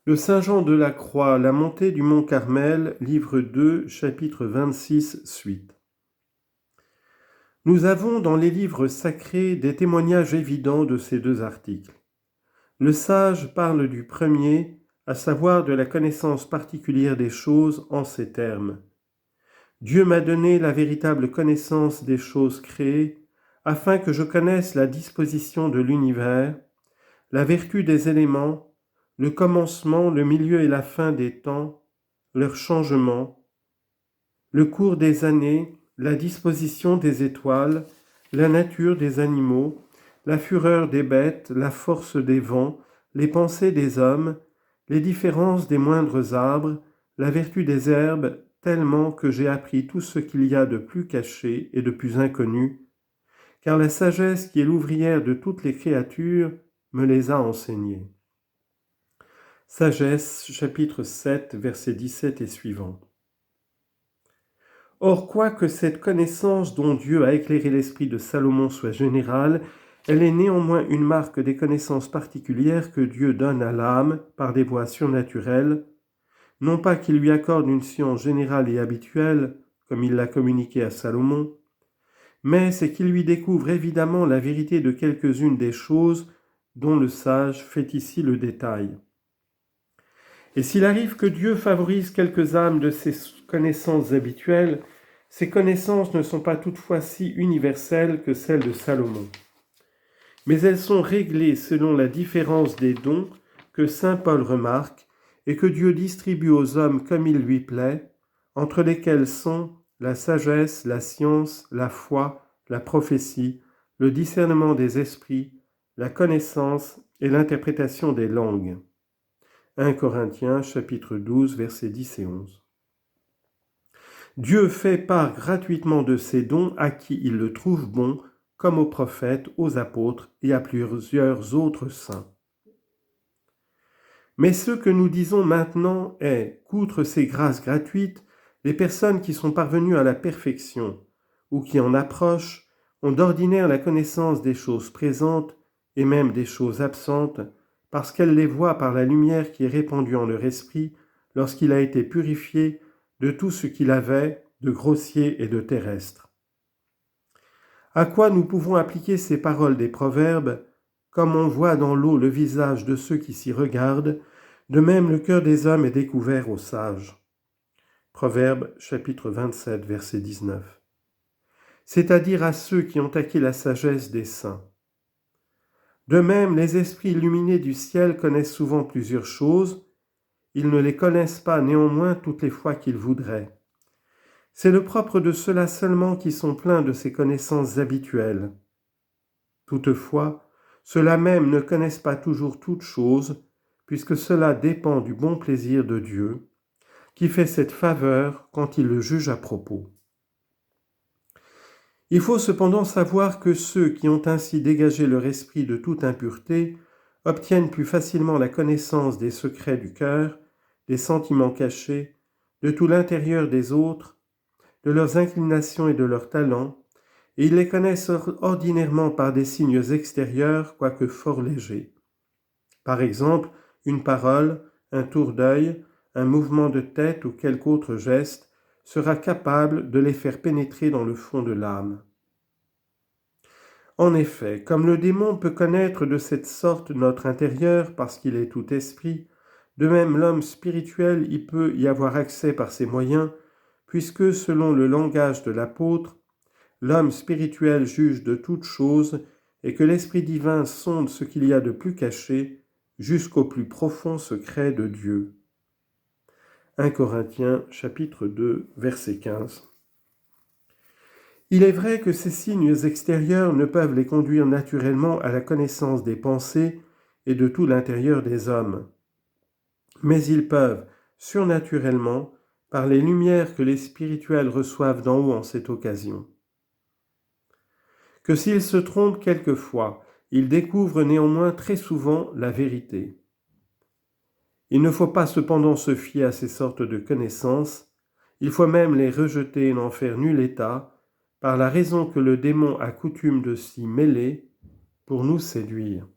De Saint Jean de la Croix, la montée du mont Carmel, livre 2, chapitre 26, suite. Nous avons dans les livres sacrés des témoignages évidents de ces deux articles. Le sage parle du premier, à savoir de la connaissance particulière des choses en ces termes. Dieu m'a donné la véritable connaissance des choses créées, afin que je connaisse la disposition de l'univers, la vertu des éléments, le commencement, le milieu et la fin des temps, leur changement, le cours des années, la disposition des étoiles, la nature des animaux, la fureur des bêtes, la force des vents, les pensées des hommes, les différences des moindres arbres, la vertu des herbes, tellement que j'ai appris tout ce qu'il y a de plus caché et de plus inconnu, car la sagesse qui est l'ouvrière de toutes les créatures me les a enseignées. Sagesse, chapitre 7, versets 17 et suivants. Or, quoique cette connaissance dont Dieu a éclairé l'esprit de Salomon soit générale, elle est néanmoins une marque des connaissances particulières que Dieu donne à l'âme par des voies surnaturelles, non pas qu'il lui accorde une science générale et habituelle, comme il l'a communiqué à Salomon, mais c'est qu'il lui découvre évidemment la vérité de quelques-unes des choses dont le sage fait ici le détail. Et s'il arrive que Dieu favorise quelques âmes de ses connaissances habituelles, ces connaissances ne sont pas toutefois si universelles que celles de Salomon. Mais elles sont réglées selon la différence des dons que saint Paul remarque et que Dieu distribue aux hommes comme il lui plaît, entre lesquels sont la sagesse, la science, la foi, la prophétie, le discernement des esprits, la connaissance et l'interprétation des langues. 1 Corinthiens, chapitre 12, versets 10 et 11. Dieu fait part gratuitement de ses dons à qui il le trouve bon, comme aux prophètes, aux apôtres et à plusieurs autres saints. Mais ce que nous disons maintenant est qu'outre ces grâces gratuites, les personnes qui sont parvenues à la perfection, ou qui en approchent, ont d'ordinaire la connaissance des choses présentes et même des choses absentes, parce qu'elles les voient par la lumière qui est répandue en leur esprit lorsqu'il a été purifié de tout ce qu'il avait de grossier et de terrestre. À quoi nous pouvons appliquer ces paroles des proverbes? Comme on voit dans l'eau le visage de ceux qui s'y regardent, de même le cœur des hommes est découvert aux sages. Proverbe chapitre 27, verset 19. C'est-à-dire à ceux qui ont acquis la sagesse des saints. De même, les esprits illuminés du ciel connaissent souvent plusieurs choses, ils ne les connaissent pas néanmoins toutes les fois qu'ils voudraient. C'est le propre de ceux-là seulement qui sont pleins de ces connaissances habituelles. Toutefois, ceux-là même ne connaissent pas toujours toutes choses, puisque cela dépend du bon plaisir de Dieu, qui fait cette faveur quand il le juge à propos. Il faut cependant savoir que ceux qui ont ainsi dégagé leur esprit de toute impureté obtiennent plus facilement la connaissance des secrets du cœur, des sentiments cachés, de tout l'intérieur des autres, de leurs inclinations et de leurs talents, et ils les connaissent ordinairement par des signes extérieurs, quoique fort légers. Par exemple, une parole, un tour d'œil, un mouvement de tête ou quelque autre geste sera capable de les faire pénétrer dans le fond de l'âme. En effet, comme le démon peut connaître de cette sorte notre intérieur parce qu'il est tout esprit, de même l'homme spirituel y peut y avoir accès par ses moyens, puisque selon le langage de l'apôtre, l'homme spirituel juge de toutes choses et que l'Esprit divin sonde ce qu'il y a de plus caché jusqu'au plus profond secret de Dieu. 1 Corinthiens chapitre 2, verset 15. Il est vrai que ces signes extérieurs ne peuvent les conduire naturellement à la connaissance des pensées et de tout l'intérieur des hommes. Mais ils peuvent, surnaturellement, par les lumières que les spirituels reçoivent d'en haut en cette occasion. Que s'ils se trompent quelquefois, ils découvrent néanmoins très souvent la vérité. Il ne faut pas cependant se fier à ces sortes de connaissances, il faut même les rejeter et n'en faire nul état, par la raison que le démon a coutume de s'y mêler pour nous séduire.